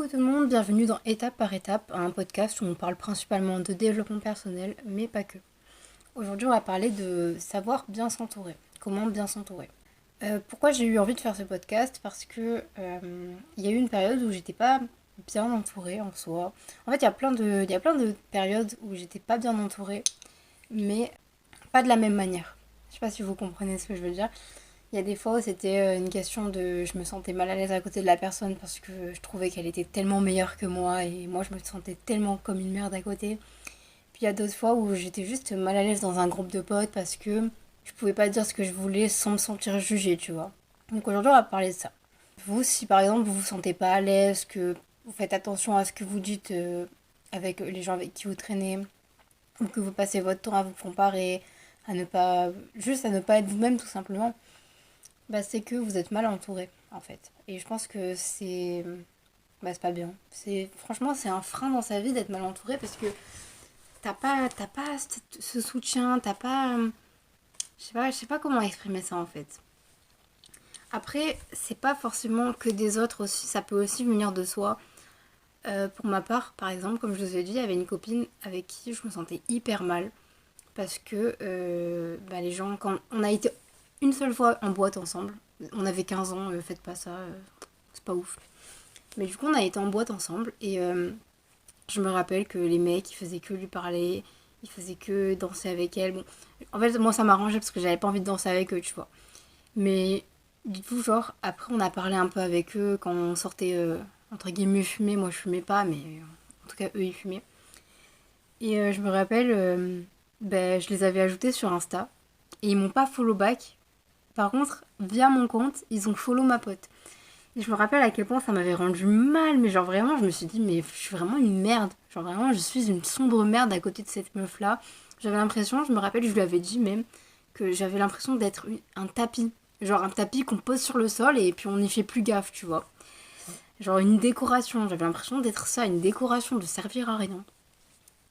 tout le monde, bienvenue dans Étape par Étape, un podcast où on parle principalement de développement personnel, mais pas que. Aujourd'hui, on va parler de savoir bien s'entourer, comment bien s'entourer. Pourquoi j'ai eu envie de faire ce podcast? Parce que il y a eu une période où j'étais pas bien entourée en soi. En fait, il y a plein de périodes où j'étais pas bien entourée, mais pas de la même manière. Je sais pas si vous comprenez ce que je veux dire. Il y a des fois où c'était une question de... Je me sentais mal à l'aise à côté de la personne parce que je trouvais qu'elle était tellement meilleure que moi et moi je me sentais tellement comme une merde à côté. Puis il y a d'autres fois où j'étais juste mal à l'aise dans un groupe de potes parce que je pouvais pas dire ce que je voulais sans me sentir jugée, tu vois. Donc aujourd'hui on va parler de ça. Vous, si par exemple vous vous sentez pas à l'aise, que vous faites attention à ce que vous dites avec les gens avec qui vous traînez, ou que vous passez votre temps à vous comparer, à ne pas... juste à ne pas être vous-même tout simplement, bah, c'est que vous êtes mal entouré, en fait. Et je pense que c'est... Bah, c'est pas bien. Franchement, c'est un frein dans sa vie d'être mal entouré parce que t'as pas ce soutien, t'as pas... je sais pas comment exprimer ça, en fait. Après, c'est pas forcément que des autres aussi, ça peut aussi venir de soi. Pour ma part, par exemple, comme je vous ai dit, il y avait une copine avec qui je me sentais hyper mal. Parce que bah, les gens, quand on a été une seule fois en boîte ensemble, on avait 15 ans, faites pas ça, c'est pas ouf. Mais du coup, on a été en boîte ensemble et je me rappelle que les mecs, ils faisaient que lui parler, ils faisaient que danser avec elle. Bon, en fait, moi, ça m'arrangeait parce que j'avais pas envie de danser avec eux, tu vois. Mais du coup, genre, après, on a parlé un peu avec eux quand on sortait, entre guillemets, fumer. Moi, je fumais pas, mais en tout cas, eux, ils fumaient. Et je me rappelle, ben, je les avais ajoutés sur Insta et ils m'ont pas follow back. Par contre, via mon compte, ils ont follow ma pote. Et je me rappelle à quel point ça m'avait rendu mal, mais genre vraiment, je me suis dit, mais je suis vraiment une merde. Genre vraiment, je suis une sombre merde à côté de cette meuf-là. J'avais l'impression, je me rappelle, je lui avais dit même, que j'avais l'impression d'être un tapis. Genre un tapis qu'on pose sur le sol et puis on n'y fait plus gaffe, tu vois. Genre une décoration. J'avais l'impression d'être ça, une décoration, de servir à rien.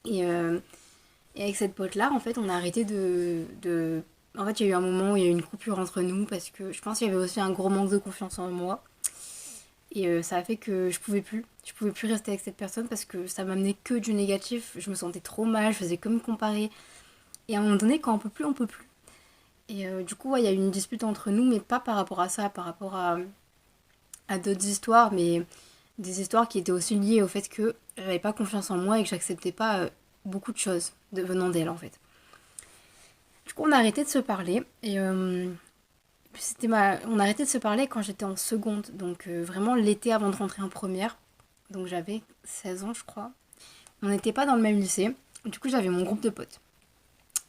Et, euh, et avec cette pote-là, en fait, on a arrêté de... En fait, il y a eu un moment où il y a eu une coupure entre nous parce que je pense qu'il y avait aussi un gros manque de confiance en moi. Et ça a fait que je pouvais plus. Je pouvais plus rester avec cette personne parce que ça m'amenait que du négatif. Je me sentais trop mal, je faisais que me comparer. Et à un moment donné, quand on peut plus, on peut plus. Et du coup, ouais, il y a eu une dispute entre nous, mais pas par rapport à ça, par rapport à d'autres histoires, mais des histoires qui étaient aussi liées au fait que j'avais pas confiance en moi et que j'acceptais pas beaucoup de choses venant d'elle en fait. Du coup, on a arrêté de se parler et on a arrêté de se parler quand j'étais en seconde, donc vraiment l'été avant de rentrer en première. Donc j'avais 16 ans, je crois. On n'était pas dans le même lycée. Du coup, j'avais mon groupe de potes.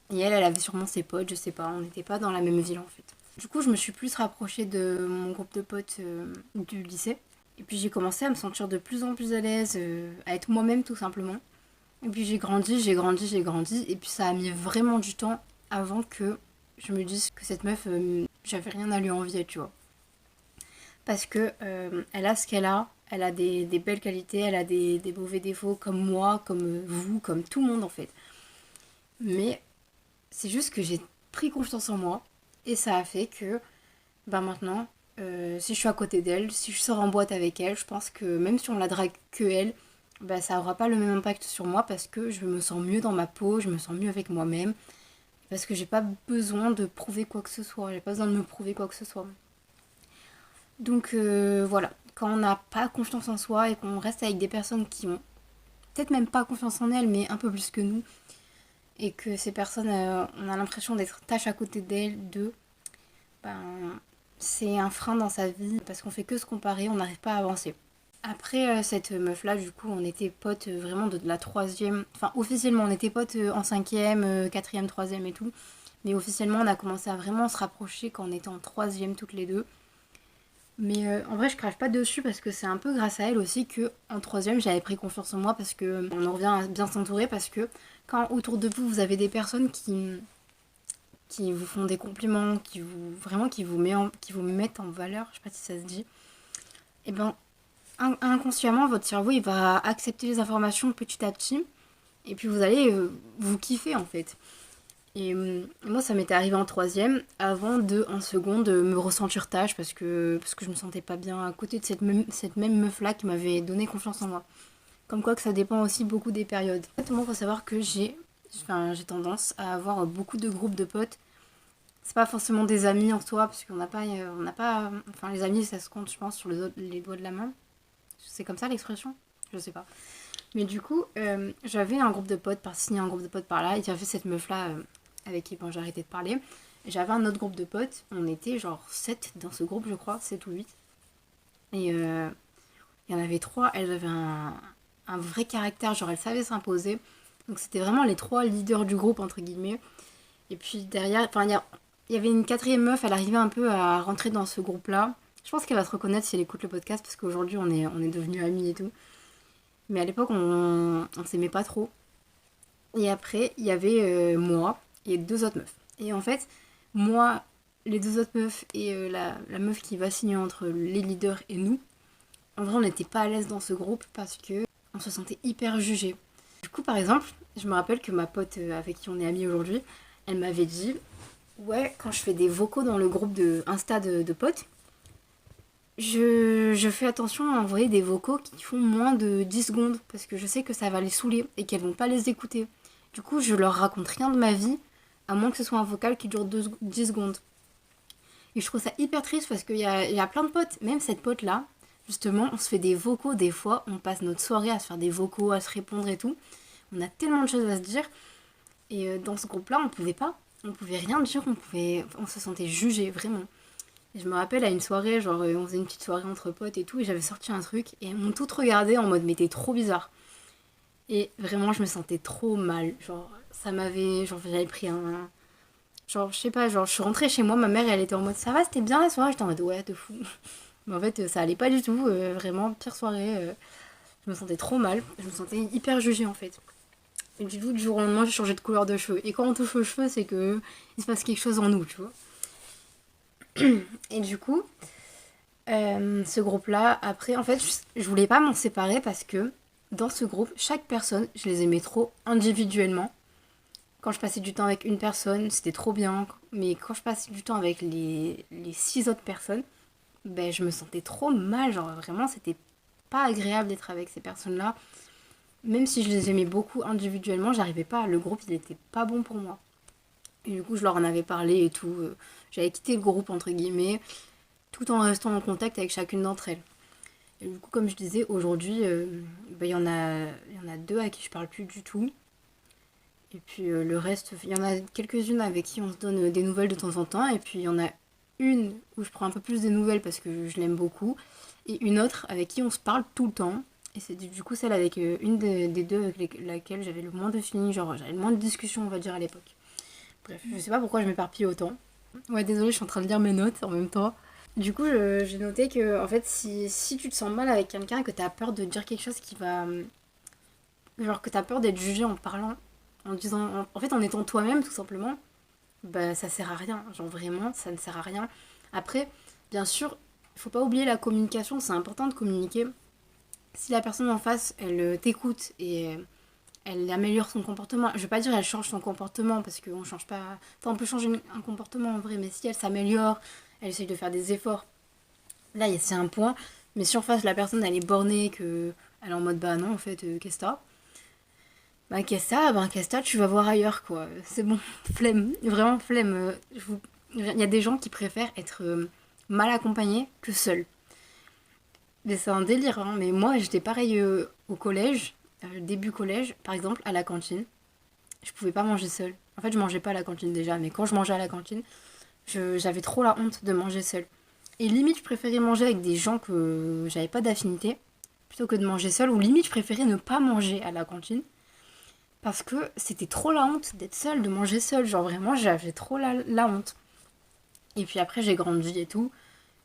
Et elle avait sûrement ses potes, je sais pas. On n'était pas dans la même ville en fait. Du coup, je me suis plus rapprochée de mon groupe de potes du lycée. Et puis j'ai commencé à me sentir de plus en plus à l'aise, à être moi-même tout simplement. Et puis j'ai grandi, j'ai grandi, j'ai grandi. Et puis ça a mis vraiment du temps avant que je me dise que cette meuf, j'avais rien à lui envier, tu vois. Parce que elle a ce qu'elle a, elle a des belles qualités, elle a des mauvais défauts comme moi, comme vous, comme tout le monde en fait. Mais c'est juste que j'ai pris confiance en moi et ça a fait que bah maintenant, si je suis à côté d'elle, si je sors en boîte avec elle, je pense que même si on la drague que elle, bah ça aura pas le même impact sur moi parce que je me sens mieux dans ma peau, je me sens mieux avec moi-même, parce que j'ai pas besoin de prouver quoi que ce soit, j'ai pas besoin de me prouver quoi que ce soit. Donc voilà, quand on n'a pas confiance en soi et qu'on reste avec des personnes qui ont peut-être même pas confiance en elles, mais un peu plus que nous, et que ces personnes, on a l'impression d'être tâche à côté d'eux, ben, c'est un frein dans sa vie parce qu'on fait que se comparer, on n'arrive pas à avancer. Après cette meuf-là, du coup, on était potes vraiment de la troisième. Enfin, officiellement, on était potes en cinquième, quatrième, troisième et tout. Mais officiellement, on a commencé à vraiment se rapprocher quand on était en troisième toutes les deux. Mais en vrai, je crache pas dessus parce que c'est un peu grâce à elle aussi que en troisième, j'avais pris confiance en moi parce que on en revient à bien s'entourer parce que quand autour de vous, vous avez des personnes qui vous font des compliments, qui vous vraiment qui vous mettent en valeur, je sais pas si ça se dit. Et ben inconsciemment, votre cerveau il va accepter les informations petit à petit et puis vous allez vous kiffer en fait. Et moi, ça m'était arrivé en troisième, avant de, en seconde, me ressentir tâche parce que je me sentais pas bien à côté de cette même meuf-là qui m'avait donné confiance en moi. Comme quoi que ça dépend aussi beaucoup des périodes. En fait, moi, il faut savoir que j'ai tendance à avoir beaucoup de groupes de potes. C'est pas forcément des amis en soi, parce qu'on n'a pas, enfin, les amis, ça se compte, je pense, sur les doigts de la main. C'est comme ça l'expression? Je sais pas. Mais du coup, j'avais un groupe de potes par-ci, un groupe de potes par-là, et j'avais cette meuf-là avec qui bon, j'ai arrêté de parler. Et j'avais un autre groupe de potes, on était genre 7 dans ce groupe, je crois, 7 ou 8. Et il y en avait 3, elles avaient un vrai caractère, genre elles savaient s'imposer. Donc c'était vraiment les 3 leaders du groupe, entre guillemets. Et puis derrière, enfin, il y avait une quatrième meuf, elle arrivait un peu à rentrer dans ce groupe-là. Je pense qu'elle va se reconnaître si elle écoute le podcast, parce qu'aujourd'hui on est devenus amis et tout. Mais à l'époque, on s'aimait pas trop. Et après, il y avait moi et 2 autres meufs. Et en fait, moi, les 2 autres meufs et la meuf qui va signer entre les leaders et nous, en vrai, on n'était pas à l'aise dans ce groupe parce que on se sentait hyper jugés. Du coup, par exemple, je me rappelle que ma pote avec qui on est amis aujourd'hui, elle m'avait dit, ouais, quand je fais des vocaux dans le groupe de Insta de potes, je fais attention à envoyer des vocaux qui font moins de 10 secondes parce que je sais que ça va les saouler et qu'elles vont pas les écouter. Du coup, je leur raconte rien de ma vie, à moins que ce soit un vocal qui dure 10 secondes. Et je trouve ça hyper triste parce qu'il y a plein de potes, même cette pote-là, justement, on se fait des vocaux des fois, on passe notre soirée à se faire des vocaux, à se répondre et tout. On a tellement de choses à se dire. Et dans ce groupe-là, on pouvait pas. On pouvait rien dire, on se sentait jugé, vraiment. Et je me rappelle à une soirée, genre on faisait une petite soirée entre potes et tout, et j'avais sorti un truc, et elles m'ont toutes regardé en mode mais t'es trop bizarre. Et vraiment, je me sentais trop mal. Genre, ça m'avait. Genre, j'avais pris un. Genre, je sais pas, genre, je suis rentrée chez moi, ma mère, elle était en mode ça va, c'était bien la soirée. J'étais en mode ouais, de fou. Mais en fait, ça allait pas du tout. Vraiment, pire soirée. Je me sentais trop mal. Je me sentais hyper jugée en fait. Et du coup, du jour au lendemain, j'ai changé de couleur de cheveux. Et quand on touche aux cheveux, c'est que il se passe quelque chose en nous, tu vois. Et du coup, ce groupe-là, après, en fait, je voulais pas m'en séparer parce que dans ce groupe, chaque personne, je les aimais trop individuellement. Quand je passais du temps avec une personne, c'était trop bien. Mais quand je passais du temps avec les 6 autres personnes, ben, je me sentais trop mal. Genre, vraiment, c'était pas agréable d'être avec ces personnes-là. Même si je les aimais beaucoup individuellement, j'arrivais pas. Le groupe, il était pas bon pour moi. Et du coup, je leur en avais parlé et tout. J'avais quitté le groupe, entre guillemets, tout en restant en contact avec chacune d'entre elles. Et du coup, comme je disais, aujourd'hui, ben, il y en a 2 à qui je parle plus du tout. Et puis le reste, il y en a quelques-unes avec qui on se donne des nouvelles de temps en temps. Et puis il y en a une où je prends un peu plus des nouvelles parce que je l'aime beaucoup. Et une autre avec qui on se parle tout le temps. Et c'est du coup celle avec une des 2 avec laquelle j'avais le moins de feeling, genre j'avais le moins de discussion, on va dire, à l'époque. Bref, je sais pas pourquoi je m'éparpille autant. Ouais, désolée, je suis en train de lire mes notes en même temps. Du coup, j'ai noté que, en fait, si tu te sens mal avec quelqu'un et que t'as peur de dire quelque chose qui va. Genre que t'as peur d'être jugé en parlant, en disant. En fait, en étant toi-même, tout simplement, bah ça sert à rien. Genre vraiment, ça ne sert à rien. Après, bien sûr, il faut pas oublier la communication, c'est important de communiquer. Si la personne en face, elle t'écoute et elle améliore son comportement. Je vais pas dire elle change son comportement parce qu'on change pas. Enfin, on peut changer un comportement en vrai, mais si elle s'améliore, elle essaye de faire des efforts. Là, c'est un point. Mais si en face la personne elle est bornée, que elle est en mode bah non, en fait, qu'est-ce que t'as? Bah qu'est-ce que t'as, tu vas voir ailleurs quoi. C'est bon, flemme, vraiment flemme. Il y a des gens qui préfèrent être mal accompagnés que seuls. Mais c'est un délire, hein. Mais moi j'étais pareil au collège, début collège, par exemple, à la cantine. Je pouvais pas manger seule. En fait, je mangeais pas à la cantine déjà, mais quand je mangeais à la cantine, j'avais trop la honte de manger seule. Et limite, je préférais manger avec des gens que j'avais pas d'affinité, plutôt que de manger seule, ou limite, je préférais ne pas manger à la cantine, parce que c'était trop la honte d'être seule, de manger seule. Genre vraiment, j'avais trop la honte. Et puis après, j'ai grandi et tout.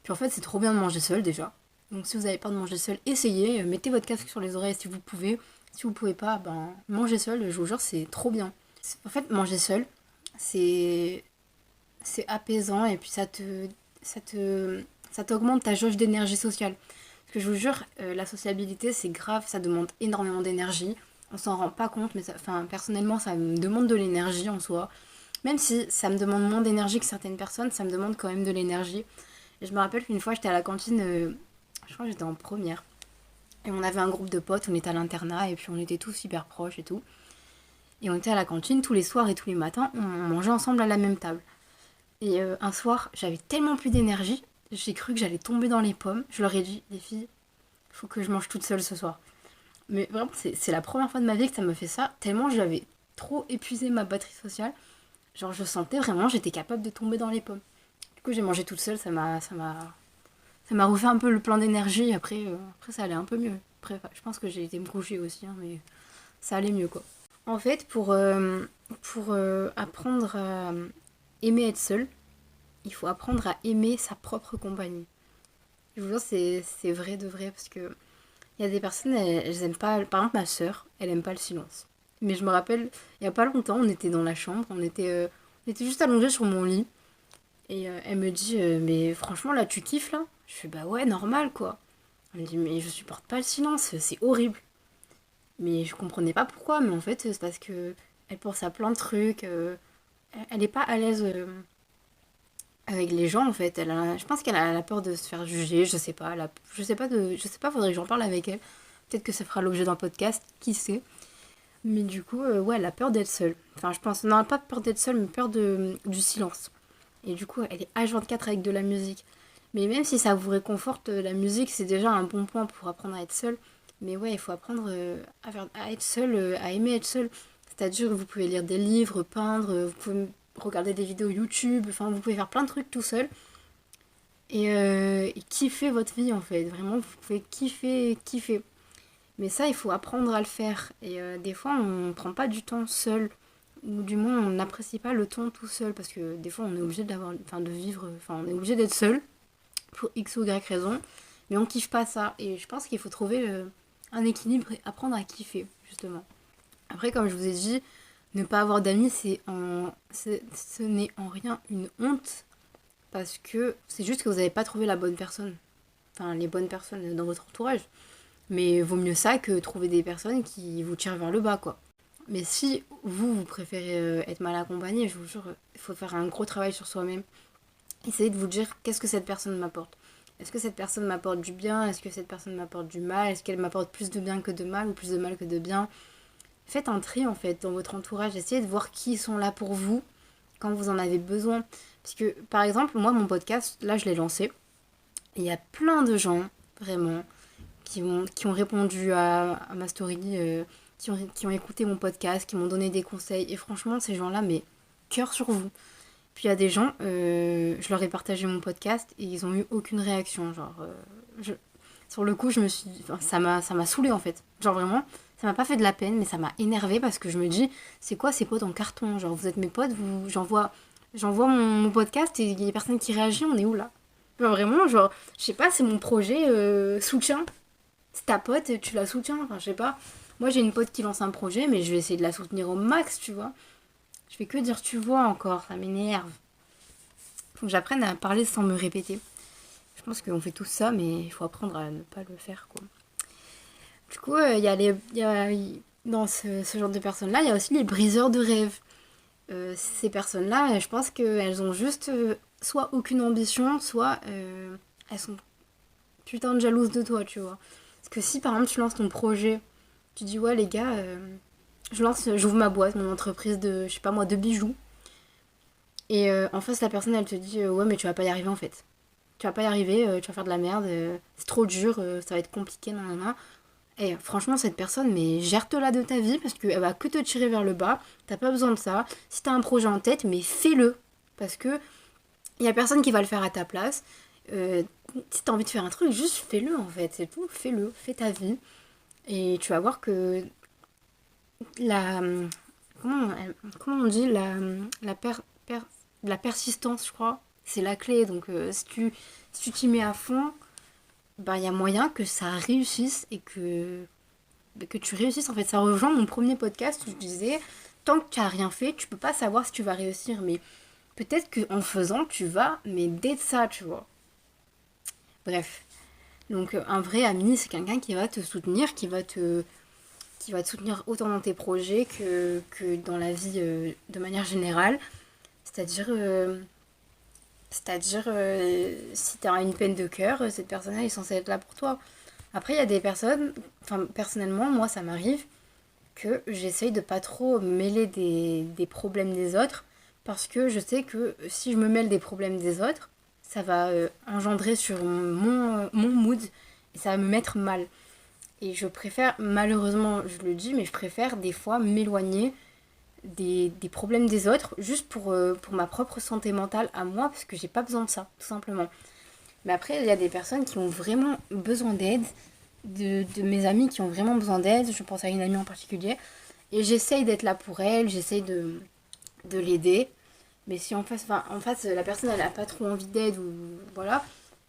Puis en fait, c'est trop bien de manger seule déjà. Donc si vous n'avez pas de manger seul, essayez, mettez votre casque sur les oreilles si vous pouvez. Si vous pouvez pas, ben mangez seul, je vous jure, c'est trop bien. En fait, manger seul, c'est c'est apaisant et puis ça t'augmente ta jauge d'énergie sociale. Parce que je vous jure, la sociabilité, c'est grave, ça demande énormément d'énergie. On s'en rend pas compte, mais enfin, personnellement, ça me demande de l'énergie en soi. Même si ça me demande moins d'énergie que certaines personnes, ça me demande quand même de l'énergie. Et je me rappelle qu'une fois, j'étais à la cantine, je crois que j'étais en première. Et on avait un groupe de potes, on était à l'internat, et puis on était tous hyper proches et tout. Et on était à la cantine tous les soirs et tous les matins, on mangeait ensemble à la même table. Et un soir, j'avais tellement plus d'énergie, j'ai cru que j'allais tomber dans les pommes. Je leur ai dit, les filles, il faut que je mange toute seule ce soir. Mais vraiment, c'est la première fois de ma vie que ça me fait ça, tellement j'avais trop épuisé ma batterie sociale. Genre, je sentais vraiment, j'étais capable de tomber dans les pommes. Du coup, j'ai mangé toute seule, ça m'a refait un peu le plein d'énergie. Après, ça allait un peu mieux. Après, je pense que j'ai été me coucher aussi, hein, mais ça allait mieux, quoi. En fait, pour apprendre à aimer être seul, il faut apprendre à aimer sa propre compagnie. Je vous jure, c'est vrai de vrai, parce que il y a des personnes, elles aiment pas. Par exemple, ma soeur, elle aime pas le silence. Mais je me rappelle, il y a pas longtemps, on était dans la chambre, on était juste allongés sur mon lit. Et elle me dit, mais franchement, là, tu kiffes là? Je fais, bah ouais, normal quoi. Elle me dit, mais je supporte pas le silence, c'est horrible. Mais je comprenais pas pourquoi, mais en fait, c'est parce que elle pense à plein de trucs. Elle est pas à l'aise avec les gens en fait. Je pense qu'elle a la peur de se faire juger, je sais pas. Je sais pas, faudrait que j'en parle avec elle. Peut-être que ça fera l'objet d'un podcast, qui sait. Mais du coup, ouais, elle a peur d'être seule. Enfin, je pense, non, pas peur d'être seule, mais peur du silence. Et du coup, elle est H24 avec de la musique. Mais même si ça vous réconforte, la musique, c'est déjà un bon point pour apprendre à être seule. Mais ouais, il faut apprendre à être seule, à aimer être seule. C'est-à-dire que vous pouvez lire des livres, peindre, vous pouvez regarder des vidéos YouTube, enfin, vous pouvez faire plein de trucs tout seul. Et kiffer votre vie, en fait. Vraiment, vous pouvez kiffer, kiffer. Mais ça, il faut apprendre à le faire. Et des fois, on ne prend pas du temps seul. Ou du moins, on n'apprécie pas le temps tout seul. Parce que des fois, on est obligé de vivre, enfin, on est obligé d'être seul. Pour X ou Y raison. Mais on kiffe pas ça. Et je pense qu'il faut trouver un équilibre et apprendre à kiffer, justement. Après, comme je vous ai dit, ne pas avoir d'amis, ce n'est en rien une honte. Parce que c'est juste que vous n'avez pas trouvé la bonne personne. Enfin, les bonnes personnes dans votre entourage. Mais vaut mieux ça que trouver des personnes qui vous tirent vers le bas, quoi. Mais si vous préférez être mal accompagné, je vous jure, il faut faire un gros travail sur soi-même. Essayez de vous dire qu'est-ce que cette personne m'apporte. Est-ce que cette personne m'apporte du bien? Est-ce que cette personne m'apporte du mal? Est-ce qu'elle m'apporte plus de bien que de mal ou plus de mal que de bien? Faites un tri en fait dans votre entourage. Essayez de voir qui sont là pour vous quand vous en avez besoin. Parce que par exemple, moi, mon podcast, là, je l'ai lancé. Et il y a plein de gens, vraiment, qui ont répondu à ma story, qui ont écouté mon podcast, qui m'ont donné des conseils. Et franchement, ces gens-là, mais cœur sur vous. Puis il y a des gens, je leur ai partagé mon podcast et ils ont eu aucune réaction. Genre, sur le coup, enfin, ça m'a saoulée en fait. Genre vraiment, ça m'a pas fait de la peine, mais ça m'a énervée parce que je me dis, c'est quoi ces potes en carton? Genre, vous êtes mes potes, j'envoie mon podcast et il y a personne qui réagit, on est où là? Genre, vraiment, genre, je sais pas, c'est mon projet soutien. C'est ta pote, tu la soutiens, enfin, je sais pas. Moi, j'ai une pote qui lance un projet, mais je vais essayer de la soutenir au max, tu vois. Je fais que dire tu vois encore, ça m'énerve. Faut que j'apprenne à parler sans me répéter. Je pense qu'on fait tout ça, mais il faut apprendre à ne pas le faire, quoi. Du coup, dans ce genre de personnes-là, il y a aussi les briseurs de rêves. Ces personnes-là, je pense qu'elles ont juste soit aucune ambition, soit elles sont putain de jalouses de toi, tu vois. Parce que si par exemple tu lances ton projet, tu dis ouais les gars, j'ouvre ma boîte, mon entreprise de, je sais pas moi, de bijoux. Et en face la personne elle te dit ouais mais tu vas pas y arriver en fait. Tu vas pas y arriver, tu vas faire de la merde, c'est trop dur, ça va être compliqué, nan. Et franchement cette personne, mais gère-te-la de ta vie parce qu'elle va que te tirer vers le bas, t'as pas besoin de ça. Si t'as un projet en tête, mais fais-le. Parce que y a personne qui va le faire à ta place. Si t'as envie de faire un truc, juste fais-le en fait, c'est tout, fais-le, fais ta vie. Et tu vas voir que la. Comment on dit la persistance, je crois, c'est la clé. Donc, si tu t'y mets à fond, bah, il y a moyen que ça réussisse et que tu réussisses. En fait, ça rejoint mon premier podcast où je disais tant que tu n'as rien fait, tu peux pas savoir si tu vas réussir. Mais peut-être qu'en faisant, tu vas m'aider de ça, tu vois. Bref. Donc, un vrai ami, c'est quelqu'un qui va te soutenir, qui va te soutenir autant dans tes projets que dans la vie de manière générale. C'est-à-dire, si tu as une peine de cœur, cette personne-là est censée être là pour toi. Après, il y a des personnes, enfin, personnellement, moi, ça m'arrive que j'essaye de pas trop mêler des problèmes des autres, parce que je sais que si je me mêle des problèmes des autres, ça va engendrer sur mon mood, et ça va me mettre mal. Et je préfère, malheureusement, je le dis, mais je préfère des fois m'éloigner des problèmes des autres, juste pour ma propre santé mentale à moi, parce que j'ai pas besoin de ça, tout simplement. Mais après, il y a des personnes qui ont vraiment besoin d'aide, de mes amis qui ont vraiment besoin d'aide, je pense à une amie en particulier, et j'essaye d'être là pour elle, j'essaye de l'aider, mais si en face la personne elle a pas trop envie d'aide, ou voilà,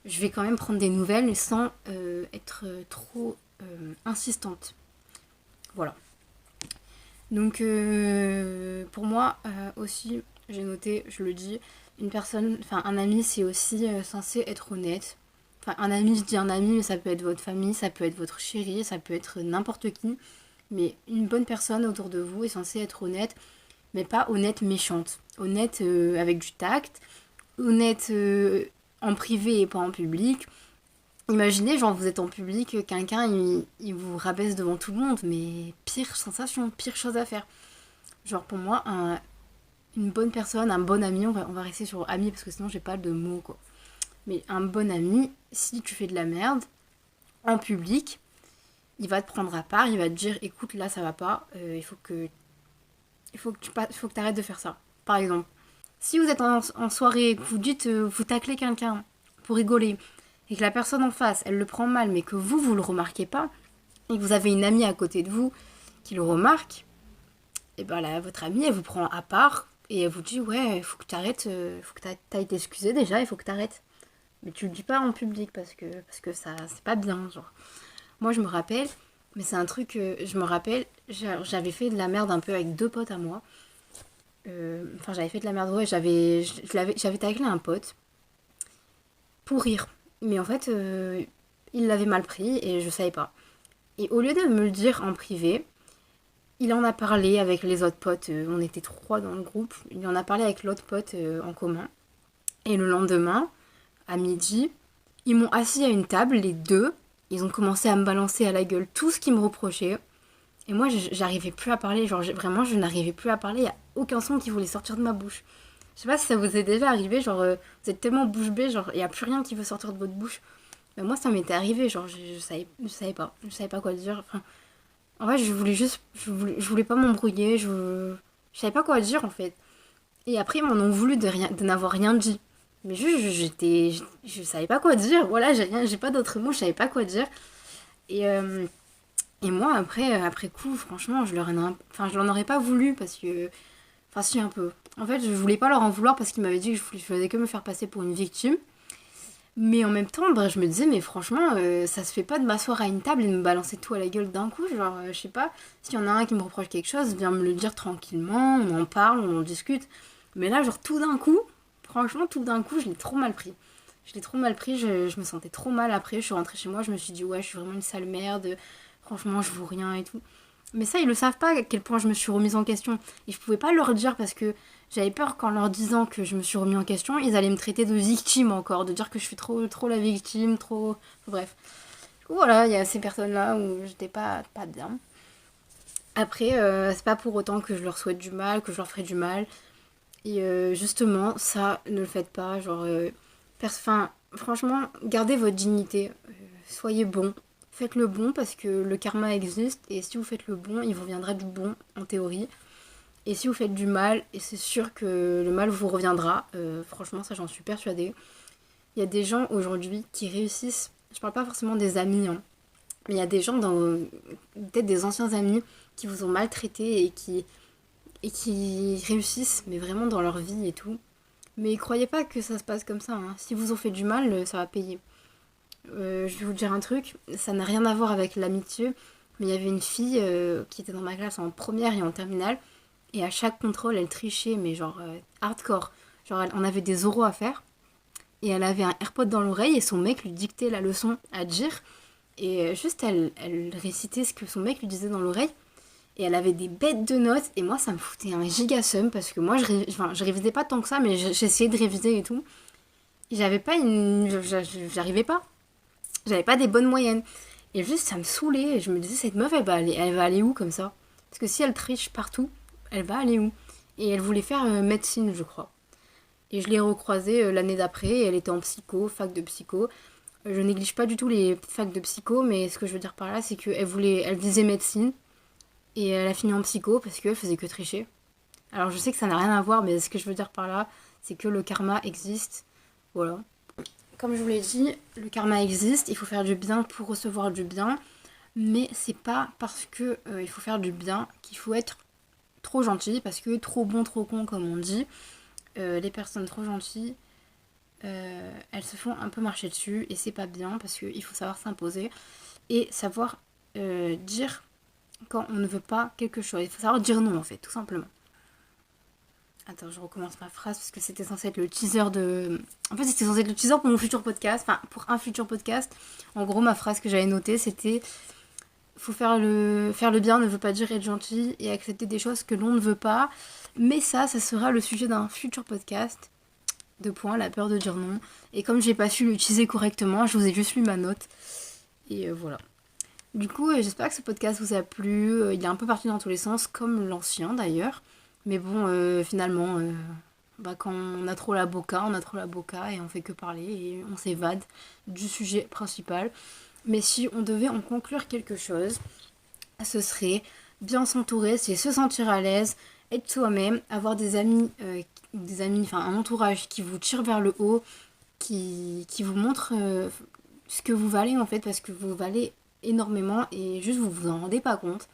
je vais quand même prendre des nouvelles sans être trop insistante. Voilà. Donc pour moi aussi, j'ai noté, je le dis, une personne, enfin un ami c'est aussi censé être honnête. Enfin un ami, je dis un ami, mais ça peut être votre famille, ça peut être votre chéri, ça peut être n'importe qui. Mais une bonne personne autour de vous est censée être honnête, mais pas honnête méchante. Honnête avec du tact, honnête en privé et pas en public. Imaginez, genre vous êtes en public, quelqu'un il vous rabaisse devant tout le monde, mais pire sensation, pire chose à faire. Genre pour moi, une bonne personne, un bon ami, on va rester sur ami parce que sinon j'ai pas de mots quoi. Mais un bon ami, si tu fais de la merde en public, il va te prendre à part, il va te dire écoute là ça va pas, il faut que tu arrêtes de faire ça. Par exemple, si vous êtes en soirée, que vous dites vous taclez quelqu'un pour rigoler, et que la personne en face, elle le prend mal, mais que vous le remarquez pas, et que vous avez une amie à côté de vous qui le remarque, et ben là, votre amie, elle vous prend à part, et elle vous dit, ouais, il faut que tu arrêtes, faut que t'ailles t'excuser déjà, il faut que tu arrêtes. Mais tu le dis pas en public, parce que ça, c'est pas bien, genre. Moi, je me rappelle, mais c'est un truc, je me rappelle, j'avais fait de la merde un peu avec deux potes à moi. Enfin, j'avais fait de la merde, ouais, j'avais taclé un pote, pour rire. Mais en fait, il l'avait mal pris et je savais pas. Et au lieu de me le dire en privé, il en a parlé avec les autres potes. On était trois dans le groupe. Il en a parlé avec l'autre pote en commun. Et le lendemain, à midi, ils m'ont assis à une table, les deux. Ils ont commencé à me balancer à la gueule tout ce qu'ils me reprochaient. Et moi, j'arrivais plus à parler. Genre, vraiment, je n'arrivais plus à parler. Il n'y a aucun son qui voulait sortir de ma bouche. Je sais pas si ça vous est déjà arrivé, genre, vous êtes tellement bouche bée, genre, il n'y a plus rien qui veut sortir de votre bouche. Mais moi, ça m'était arrivé, genre, je savais pas quoi dire. Enfin, en fait, je voulais pas m'embrouiller, je savais pas quoi dire, en fait. Et après, ils m'en ont voulu de n'avoir rien dit. Mais juste, je savais pas quoi dire, voilà, j'ai pas d'autres mots, je savais pas quoi dire. Et, euh, et moi, après coup, franchement, je l'en aurais pas voulu parce que. Enfin, si, un peu. En fait, je voulais pas leur en vouloir parce qu'ils m'avaient dit que je faisais que me faire passer pour une victime. Mais en même temps, bah, je me disais, mais franchement, ça se fait pas de m'asseoir à une table et de me balancer tout à la gueule d'un coup. Genre, je sais pas, s'il y en a un qui me reproche quelque chose, viens me le dire tranquillement, on en parle, on en discute. Mais là, genre, tout d'un coup, franchement, tout d'un coup, je l'ai trop mal pris. Je l'ai trop mal pris, je me sentais trop mal après. Je suis rentrée chez moi, je me suis dit, ouais, je suis vraiment une sale merde. Franchement, je vaux rien et tout. Mais ça, ils le savent pas à quel point je me suis remise en question. Et je pouvais pas leur dire parce que j'avais peur qu'en leur disant que je me suis remis en question, ils allaient me traiter de victime encore, de dire que je suis trop, trop la victime, trop. Bref. Du coup, voilà, il y a ces personnes-là où j'étais pas bien. Après, c'est pas pour autant que je leur souhaite du mal, que je leur ferai du mal. Et justement, ça, ne le faites pas. Genre, enfin, franchement, gardez votre dignité. Soyez bon. Faites le bon parce que le karma existe. Et si vous faites le bon, il vous reviendra du bon, en théorie. Et si vous faites du mal, et c'est sûr que le mal vous reviendra. Franchement, ça, j'en suis persuadée. Il y a des gens aujourd'hui qui réussissent. Je parle pas forcément des amis, hein, mais il y a des gens, peut-être des anciens amis, qui vous ont maltraité et qui réussissent, mais vraiment dans leur vie et tout. Mais croyez pas que ça se passe comme ça, hein. Si vous ont fait du mal, ça va payer. Je vais vous dire un truc, ça n'a rien à voir avec l'amitié, mais il y avait une fille qui était dans ma classe en première et en terminale, et à chaque contrôle, elle trichait, mais genre hardcore. Genre, on avait des oraux à faire, et elle avait un AirPod dans l'oreille, et son mec lui dictait la leçon à dire, et juste elle récitait ce que son mec lui disait dans l'oreille, Et elle avait des bêtes de notes. Et moi, ça me foutait un giga seum. Parce que moi, je révisais pas tant que ça. Mais j'essayais de réviser et tout. Et j'avais pas une... J'arrivais pas. J'avais pas des bonnes moyennes. Et juste, ça me saoulait. Et je me disais, cette meuf, elle va aller où comme ça? Parce que si elle triche partout, elle va aller où? Et elle voulait faire médecine, je crois. Et je l'ai recroisée l'année d'après. Et elle était en psycho, fac de psycho. Je néglige pas du tout les facs de psycho, mais ce que je veux dire par là, c'est elle visait médecine. Et elle a fini en psycho parce qu'elle faisait que tricher. Alors je sais que ça n'a rien à voir, mais ce que je veux dire par là, c'est que le karma existe. Voilà. Comme je vous l'ai dit, le karma existe, il faut faire du bien pour recevoir du bien. Mais c'est pas parce que il faut faire du bien qu'il faut être trop gentil, parce que trop bon, trop con, comme on dit. Les personnes trop gentilles, elles se font un peu marcher dessus, et c'est pas bien, parce qu'il faut savoir s'imposer et savoir dire quand on ne veut pas quelque chose. Il faut savoir dire non, en fait, tout simplement. Attends, je recommence ma phrase parce que c'était censé être le teaser de... En fait, c'était censé être le teaser pour mon futur podcast. Enfin, pour un futur podcast. En gros, ma phrase que j'avais notée, c'était... Faut faire le bien ne veut pas dire être gentil et accepter des choses que l'on ne veut pas. Mais ça sera le sujet d'un futur podcast. Deux points, la peur de dire non. Et comme j'ai pas su l'utiliser correctement, je vous ai juste lu ma note. Et voilà. Du coup, j'espère que ce podcast vous a plu. Il est un peu parti dans tous les sens, comme l'ancien d'ailleurs. Mais bon, finalement, quand on a trop la boca, et on fait que parler et on s'évade du sujet principal. Mais si on devait en conclure quelque chose, ce serait bien s'entourer, c'est se sentir à l'aise, être soi-même, avoir des amis, enfin un entourage qui vous tire vers le haut, qui vous montre ce que vous valez en fait, parce que vous valez énormément et juste vous vous en rendez pas compte.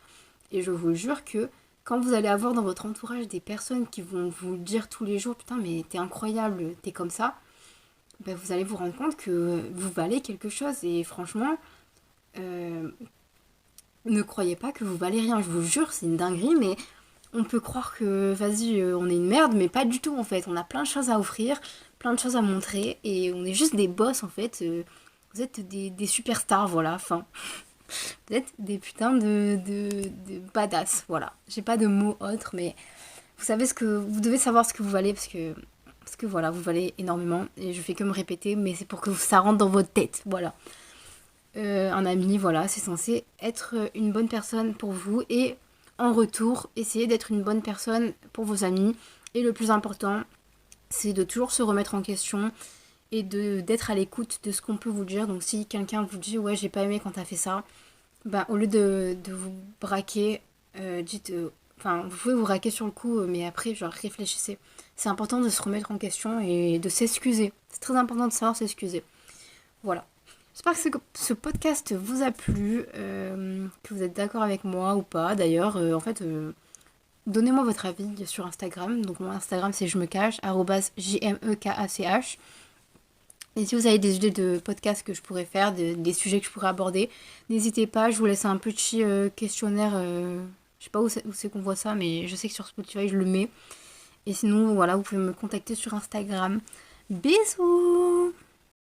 Et je vous jure que quand vous allez avoir dans votre entourage des personnes qui vont vous dire tous les jours putain mais t'es incroyable, t'es comme ça, ben vous allez vous rendre compte que vous valez quelque chose. Et franchement, ne croyez pas que vous valez rien, je vous jure, c'est une dinguerie, mais on peut croire que vas-y on est une merde, mais pas du tout en fait. On a plein de choses à offrir, plein de choses à montrer, et on est juste des boss en fait. Vous êtes des superstars, voilà, enfin. Vous êtes des putains de badass, voilà. J'ai pas de mots autres, mais vous devez savoir ce que vous valez, parce que voilà, vous valez énormément, et je fais que me répéter, mais c'est pour que ça rentre dans votre tête, voilà. Un ami, voilà, c'est censé être une bonne personne pour vous, et en retour, essayez d'être une bonne personne pour vos amis, et le plus important, c'est de toujours se remettre en question, et d'être à l'écoute de ce qu'on peut vous dire. Donc si quelqu'un vous dit ouais j'ai pas aimé quand t'as fait ça, bah au lieu de vous braquer, dites enfin vous pouvez vous braquer sur le coup, mais après genre réfléchissez. C'est important de se remettre en question et de s'excuser. C'est très important de savoir s'excuser. Voilà. J'espère que ce podcast vous a plu, que vous êtes d'accord avec moi ou pas. D'ailleurs, en fait, donnez-moi votre avis sur Instagram. Donc mon Instagram c'est je me cache, @jmekach. Et si vous avez des idées de podcasts que je pourrais faire, des sujets que je pourrais aborder, n'hésitez pas, je vous laisse un petit questionnaire. Je sais pas où c'est qu'on voit ça, mais je sais que sur Spotify je le mets. Et sinon, voilà, vous pouvez me contacter sur Instagram. Bisous!